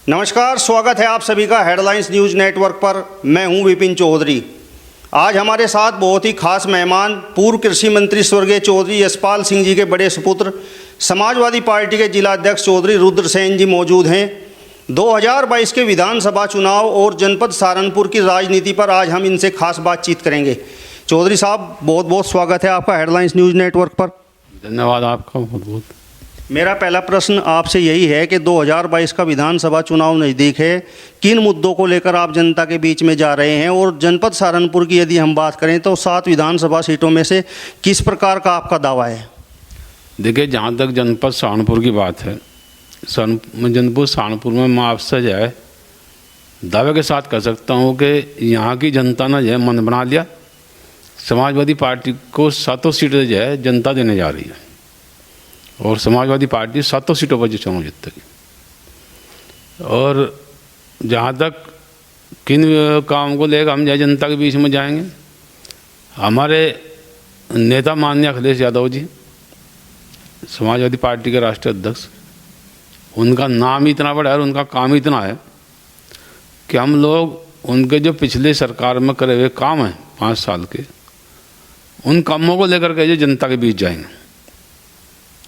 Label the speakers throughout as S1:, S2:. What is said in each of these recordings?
S1: नमस्कार, स्वागत है आप सभी का हेडलाइंस न्यूज़ नेटवर्क पर। मैं हूं विपिन चौधरी। आज हमारे साथ बहुत ही खास मेहमान पूर्व कृषि मंत्री स्वर्गीय चौधरी यशपाल सिंह जी के बड़े सुपुत्र समाजवादी पार्टी के जिला अध्यक्ष चौधरी रुद्रसेन जी मौजूद हैं। 2022 के विधानसभा चुनाव और जनपद सहारनपुर की राजनीति पर आज हम इनसे खास बातचीत करेंगे। चौधरी साहब, बहुत बहुत स्वागत है आपका हेडलाइंस न्यूज़ नेटवर्क पर।
S2: धन्यवाद आपका बहुत बहुत।
S1: मेरा पहला प्रश्न आपसे यही है कि 2022 का विधानसभा चुनाव नज़दीक है, किन मुद्दों को लेकर आप जनता के बीच में जा रहे हैं? और जनपद सहारनपुर की यदि हम बात करें तो 7 विधानसभा सीटों में से किस प्रकार का आपका दावा है?
S2: देखिए, जहाँ तक जनपद सहारनपुर की बात है, जनपद सहारनपुर में मैं आपसे जो है दावे के साथ कह सकता हूँ कि यहाँ की जनता ने जो है मन बना लिया। समाजवादी पार्टी को 7 सीटें जो है जनता देने जा रही है और समाजवादी पार्टी 7 सीटों पर जो चुनाव जीतेगी। और जहाँ तक किन काम को लेकर हम जो जनता के बीच में जाएंगे, हमारे नेता माननीय अखिलेश यादव जी समाजवादी पार्टी के राष्ट्रीय अध्यक्ष, उनका नाम ही इतना बड़ा है और उनका काम ही इतना है कि हम लोग उनके जो पिछले सरकार में करे हुए काम हैं 5 साल के, उन कामों को लेकर के जो जनता के बीच जाएंगे।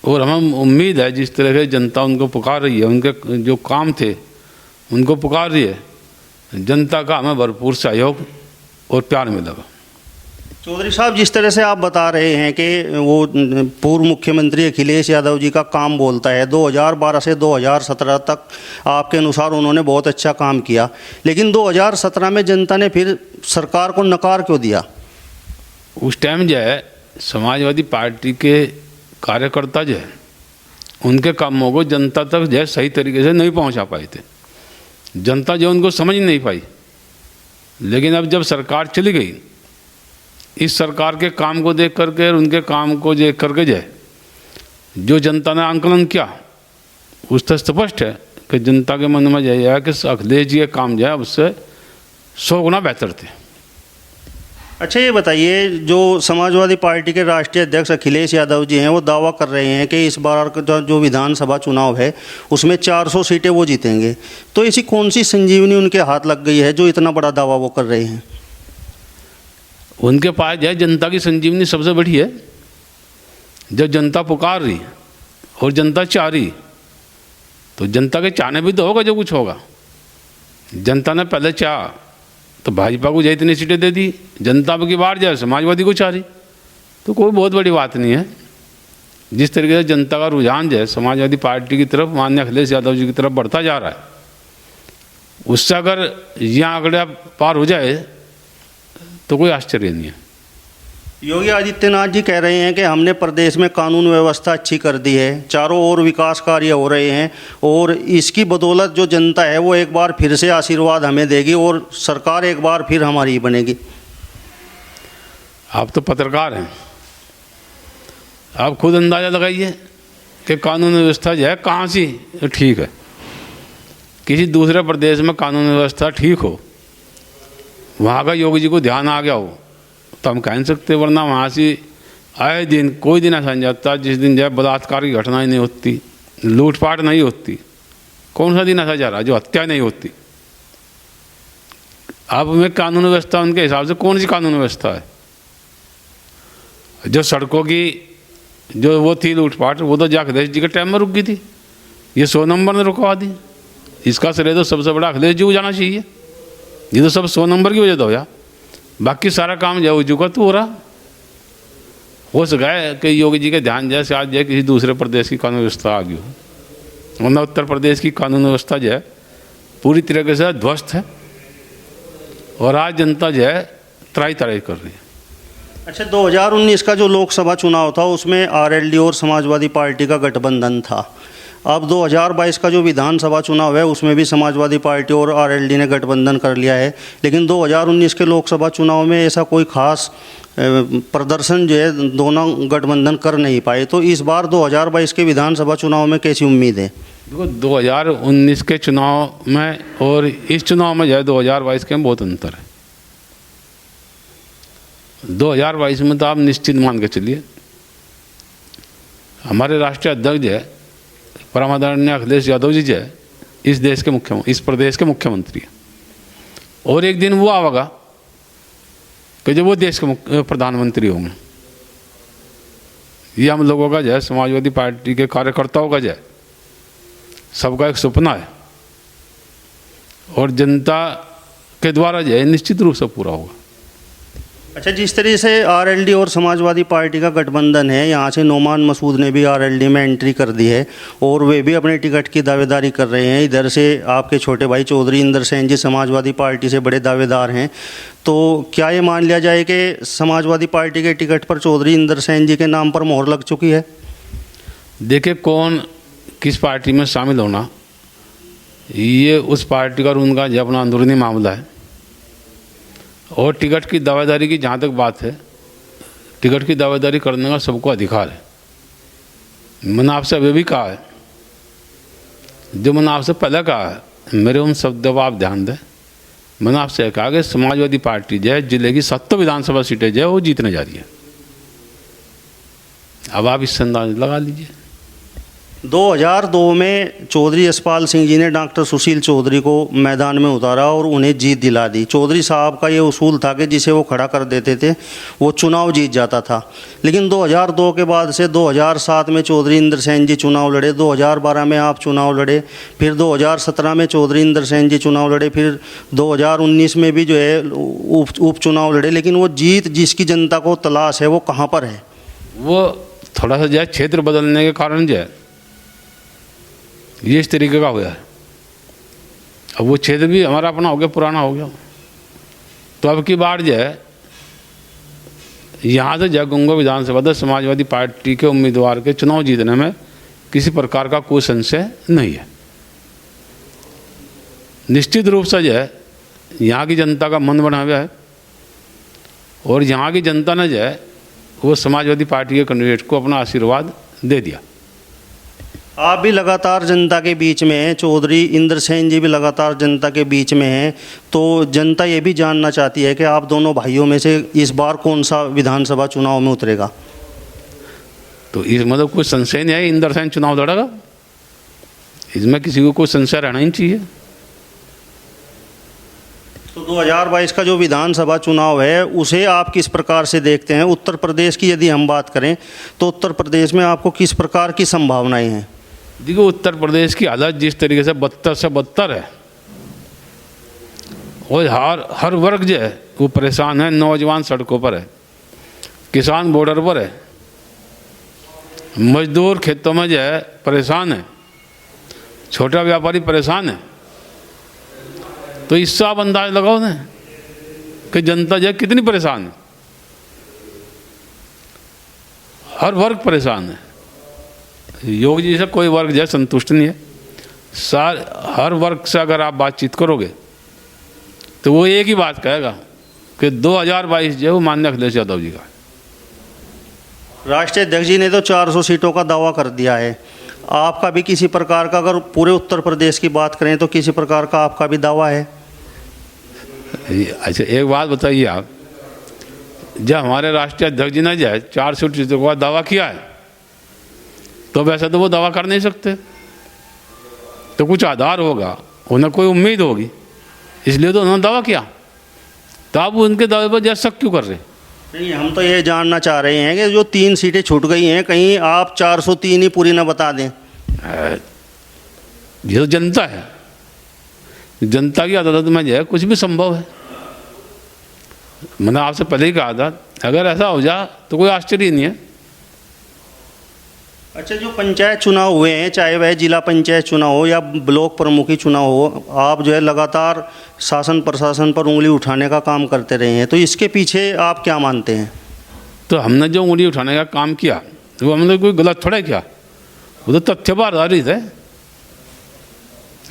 S2: और हम उम्मीद है जिस तरह से जनता उनको पुकार रही है, उनके जो काम थे उनको पुकार रही है, जनता का हमें भरपूर सहयोग और प्यार मिलेगा।
S1: चौधरी साहब, जिस तरह से आप बता रहे हैं कि वो पूर्व मुख्यमंत्री अखिलेश यादव जी का काम बोलता है, 2012 से 2017 तक आपके अनुसार उन्होंने बहुत अच्छा काम किया, लेकिन 2017 में जनता ने फिर सरकार को नकार क्यों दिया?
S2: उस टाइम जो है समाजवादी पार्टी के कार्यकर्ता जो है उनके कामों को जनता तक जो है सही तरीके से नहीं पहुंचा पाए थे, जनता जो उनको समझ नहीं पाई। लेकिन अब जब सरकार चली गई, इस सरकार के काम को देख करके और उनके काम को देख करके जो जनता ने आंकलन किया, उससे स्पष्ट है कि जनता के मन में यह है कि अखिलेश जी के काम जो है उससे 100 गुना बेहतर थे।
S1: अच्छा, ये बताइए, जो समाजवादी पार्टी के राष्ट्रीय अध्यक्ष अखिलेश यादव जी हैं, वो दावा कर रहे हैं कि इस बार का जो विधानसभा चुनाव है उसमें 400 सीटें वो जीतेंगे, तो ऐसी कौन सी संजीवनी उनके हाथ लग गई है जो इतना बड़ा दावा वो कर रहे हैं?
S2: उनके पास जो है जनता की संजीवनी सबसे बड़ी है। जब जनता पुकार रही और जनता चाह रही, तो जनता के चाहने भी तो होगा जो कुछ होगा। जनता ने पहले चाहा तो भाजपा को जो इतनी सीटें दे दी, जनता की बार जाए समाजवादी को चाह रही, तो कोई बहुत बड़ी बात नहीं है। जिस तरीके से जनता का रुझान जो है समाजवादी पार्टी की तरफ, माननीय अखिलेश यादव जी की तरफ बढ़ता जा रहा है, उससे अगर यह आंकड़ा पार हो जाए तो कोई आश्चर्य नहीं है।
S1: योगी आदित्यनाथ जी कह रहे हैं कि हमने प्रदेश में कानून व्यवस्था अच्छी कर दी है, चारों ओर विकास कार्य हो रहे हैं और इसकी बदौलत जो जनता है वो एक बार फिर से आशीर्वाद हमें देगी और सरकार एक बार फिर हमारी ही बनेगी।
S2: आप तो पत्रकार हैं, आप खुद अंदाज़ा लगाइए कि कानून व्यवस्था जो है कहाँ सी ठीक है। किसी दूसरे प्रदेश में कानून व्यवस्था ठीक हो, वहाँ का योगी जी को ध्यान आ गया हो तो हम कह नहीं सकते, वरना वहाँ से आए दिन कोई दिन ऐसा नहीं जाता जिस दिन जो है बलात्कार की घटनाएं नहीं होती, लूटपाट नहीं होती। कौन सा दिन ऐसा जा रहा है जो हत्या नहीं होती? अब में कानून व्यवस्था उनके हिसाब से कौन सी कानून व्यवस्था है? जो सड़कों की जो वो थी लूटपाट, वो तो अखिलेश जी के टाइम में रुक गई थी, ये 100 नंबर ने रुकवा दी। इसका श्रेय तो सबसे बड़ा अखिलेश जी को जाना चाहिए। ये तो सब 100 नंबर की वजह तो होया, बाकी सारा काम जो है का तो हो रहा। हो सका है कि योगी जी के ध्यान जैसे आज जाए किसी दूसरे प्रदेश की कानून व्यवस्था आ गई हो, वरना उत्तर प्रदेश की कानून व्यवस्था जो है पूरी तरीके से ध्वस्त है और आज जनता जो है त्राही तराई कर रही है।
S1: अच्छा, 2019 का जो लोकसभा चुनाव था उसमें आरएलडी और समाजवादी पार्टी का गठबंधन था। अब 2022 का जो विधानसभा चुनाव है उसमें भी समाजवादी पार्टी और आरएलडी ने गठबंधन कर लिया है, लेकिन 2019 के लोकसभा चुनाव में ऐसा कोई खास प्रदर्शन जो है दोनों गठबंधन कर नहीं पाए, तो इस बार 2022 के विधानसभा चुनाव में कैसी उम्मीद है?
S2: देखो, 2019 के चुनाव में और इस चुनाव में जो है 2022 के में बहुत अंतर है। 2022 में तो आप निश्चित मान के चलिए हमारे राष्ट्रीय अध्यक्ष जो है परमादरणीय अखिलेश यादव जी जो है इस देश के मुख्यमंत्री, इस प्रदेश के मुख्यमंत्री हैं। और एक दिन वो आएगा कि जब वो देश के प्रधानमंत्री होंगे। ये हम लोगों का जो है, समाजवादी पार्टी के कार्यकर्ताओं का जो है, सबका एक सपना है और जनता के द्वारा जो है निश्चित रूप से पूरा होगा।
S1: अच्छा, जिस तरीके से आरएलडी और समाजवादी पार्टी का गठबंधन है, यहाँ से नोमान मसूद ने भी आरएलडी में एंट्री कर दी है और वे भी अपने टिकट की दावेदारी कर रहे हैं। इधर से आपके छोटे भाई चौधरी इंदर सेन जी समाजवादी पार्टी से बड़े दावेदार हैं। तो क्या ये मान लिया जाए कि समाजवादी पार्टी के टिकट पर चौधरी इंदर सेन जी के नाम पर मोहर लग चुकी है?
S2: देखिए, कौन किस पार्टी में शामिल होना, ये उस पार्टी का और उनका जो अपना अंदरूनी मामला है। और टिकट की दावेदारी की जहाँ तक बात है, टिकट की दावेदारी करने का सबको अधिकार है। मैंने आपसे अभी भी कहा है, जो मैंने आपसे पहले कहा है, मेरे उन शब्दों पर आप ध्यान दें। मैंने आपसे कहा कि समाजवादी पार्टी जो है जिले की 7 विधानसभा सीटें जो है वो जीतने जा रही है। अब आप इससे अंदाज लगा लीजिए।
S1: 2002 में चौधरी यशपाल सिंह जी ने डॉक्टर सुशील चौधरी को मैदान में उतारा और उन्हें जीत दिला दी। चौधरी साहब का ये उसूल था कि जिसे वो खड़ा कर देते थे वो चुनाव जीत जाता था। लेकिन 2002 के बाद से 2007 में चौधरी इंदर सेन जी चुनाव लड़े, 2012 में आप चुनाव लड़े, फिर 2017 में चौधरी इंदर सेन जी चुनाव लड़े, फिर 2019 में भी जो है उपचुनाव लड़े। लेकिन वो जीत जिसकी जनता को तलाश है वो कहाँ पर है?
S2: वो थोड़ा सा जो है क्षेत्र बदलने के कारण जो है ये इस तरीके का हुआ है। अब वो क्षेत्र भी हमारा अपना हो गया, पुराना हो गया। तो अब की बार जो है यहाँ से जो गंगो विधानसभा तो समाजवादी पार्टी के उम्मीदवार के चुनाव जीतने में किसी प्रकार का कोई संशय नहीं है। निश्चित रूप से जो है यहाँ की जनता का मन बना हुआ है और यहाँ की जनता ने जो है वो समाजवादी पार्टी के कैंडिडेट को अपना आशीर्वाद दे दिया।
S1: आप भी लगातार जनता के बीच में हैं, चौधरी इंदर सेन जी भी लगातार जनता के बीच में हैं। तो जनता ये भी जानना चाहती है कि आप दोनों भाइयों में से इस बार कौन सा विधानसभा चुनाव में उतरेगा?
S2: तो इस मतलब कोई संशय नहीं है, इंदर सेन चुनाव लड़ेगा। इसमें किसी को कोई संशय रहना ही चाहिए।
S1: तो 2022 का जो विधानसभा चुनाव है उसे आप किस प्रकार से देखते हैं? उत्तर प्रदेश की यदि हम बात करें तो उत्तर प्रदेश में आपको किस प्रकार की संभावनाएं हैं?
S2: देखो, उत्तर प्रदेश की हालत जिस तरीके से बदतर से बदतर है और हर वर्ग जो है वो परेशान है। नौजवान सड़कों पर है, किसान बॉर्डर पर है, मजदूर खेतों में जो है परेशान है, छोटा व्यापारी परेशान है। तो इससे आप अंदाज लगाओ ना कि जनता जो है कितनी परेशान है। हर वर्ग परेशान है। योगी जी से कोई वर्ग जो है संतुष्ट नहीं है। हर वर्ग से अगर आप बातचीत करोगे तो वो एक ही बात कहेगा कि 2022 जो है वो माननीय अखिलेश यादव जी का।
S1: राष्ट्रीय अध्यक्ष जी ने तो 400 सीटों का दावा कर दिया है। आपका भी किसी प्रकार का, अगर पूरे उत्तर प्रदेश की बात करें तो किसी प्रकार का आपका भी दावा है?
S2: अच्छा, एक बात बताइए आप, जब हमारे राष्ट्रीय अध्यक्ष जी ने जो है 400 सीटों का दावा किया है तो वैसे तो वो दावा कर नहीं सकते। तो कुछ आधार होगा, उन्हें कोई उम्मीद होगी, इसलिए तो उन्होंने दावा किया। तो आप उनके दावे पर जैसा शक क्यों कर रहे हैं?
S1: नहीं, हम तो ये जानना चाह रहे हैं कि जो 3 सीटें छूट गई हैं, कहीं आप 403 ही पूरी ना बता दें।
S2: ये तो जनता है, जनता की अदालत में जो है कुछ भी संभव है। मैंने आपसे पहले ही कहा था, अगर ऐसा हो जाए तो कोई आश्चर्य नहीं है।
S1: अच्छा, जो पंचायत चुनाव हुए हैं, चाहे वह जिला पंचायत चुनाव हो या ब्लॉक प्रमुखी चुनाव हो, आप जो है लगातार शासन प्रशासन पर उंगली उठाने का काम करते रहे हैं। तो इसके पीछे आप क्या मानते हैं?
S2: तो हमने जो उंगली उठाने का काम किया वो हमने कोई गलत थोड़ा किया, वो तो तथ्य पर आधारित है।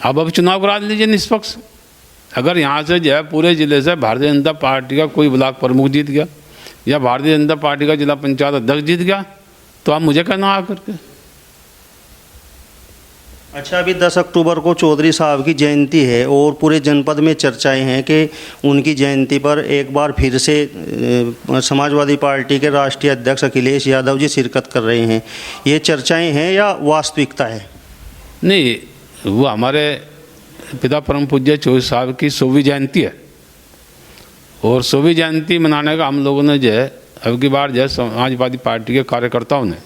S2: अब चुनाव करा लीजिए निष्पक्ष। अगर यहाँ से जो है पूरे ज़िले से भारतीय जनता पार्टी का कोई ब्लॉक प्रमुख जीत गया या भारतीय जनता पार्टी का जिला पंचायत अध्यक्ष जीत गया तो आप मुझे कहना आकर के।
S1: अच्छा, अभी 10 अक्टूबर को चौधरी साहब की जयंती है और पूरे जनपद में चर्चाएं हैं कि उनकी जयंती पर एक बार फिर से समाजवादी पार्टी के राष्ट्रीय अध्यक्ष अखिलेश यादव जी शिरकत कर रहे हैं। ये चर्चाएं हैं या वास्तविकता है?
S2: नहीं, वो हमारे पिता परम पूज्य चौधरी साहब की 100वीं जयंती है और 100वीं जयंती मनाने का हम लोगों ने जो है अब की बार जो है समाजवादी पार्टी के कार्यकर्ताओं ने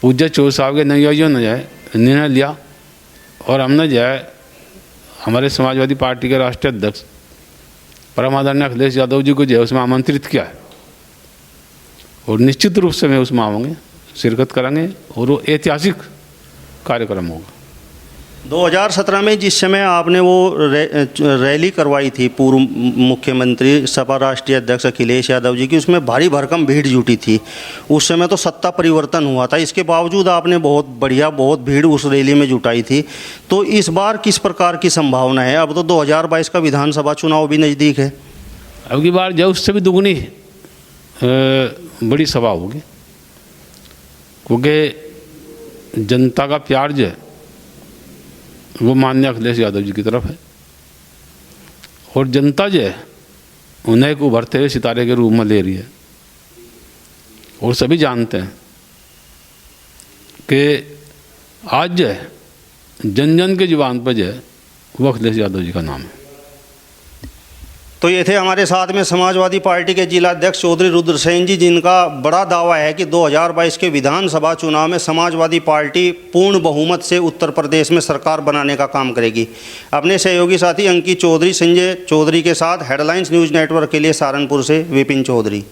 S2: पूज्य चौधरी साहब के अनुयायियों ने जो है निर्णय लिया और हमने जो है हमारे समाजवादी पार्टी के राष्ट्रीय अध्यक्ष परम आदरणीय अखिलेश यादव जी को जो है उसमें आमंत्रित किया है और निश्चित रूप से मैं उसमें आऊँगे, शिरकत करेंगे और वो ऐतिहासिक कार्यक्रम होगा।
S1: 2017 में जिस समय आपने वो रैली करवाई थी पूर्व मुख्यमंत्री सपा राष्ट्रीय अध्यक्ष अखिलेश यादव जी की, उसमें भारी भरकम भीड़ जुटी थी। उस समय तो सत्ता परिवर्तन हुआ था, इसके बावजूद आपने बहुत भीड़ उस रैली में जुटाई थी। तो इस बार किस प्रकार की संभावना है? अब तो 2022 का विधानसभा चुनाव भी नज़दीक है।
S2: अब की बार जो उससे भी दुगनी बड़ी सभा होगी क्योंकि जनता का प्यार जो है वो माननीय अखिलेश यादव जी की तरफ है और जनता जो है उन्हें एक उभरते हुए सितारे के रूप में ले रही है और सभी जानते हैं कि आज जो है जन जन के जुबान पर जो है वो अखिलेश यादव जी का नाम है।
S1: तो ये थे हमारे साथ में समाजवादी पार्टी के जिला अध्यक्ष चौधरी रुद्रसेन जी, जिनका बड़ा दावा है कि 2022 के विधानसभा चुनाव में समाजवादी पार्टी पूर्ण बहुमत से उत्तर प्रदेश में सरकार बनाने का काम करेगी। अपने सहयोगी साथी अंकित चौधरी, संजय चौधरी के साथ हेडलाइंस न्यूज़ नेटवर्क के लिए सहारनपुर से विपिन चौधरी।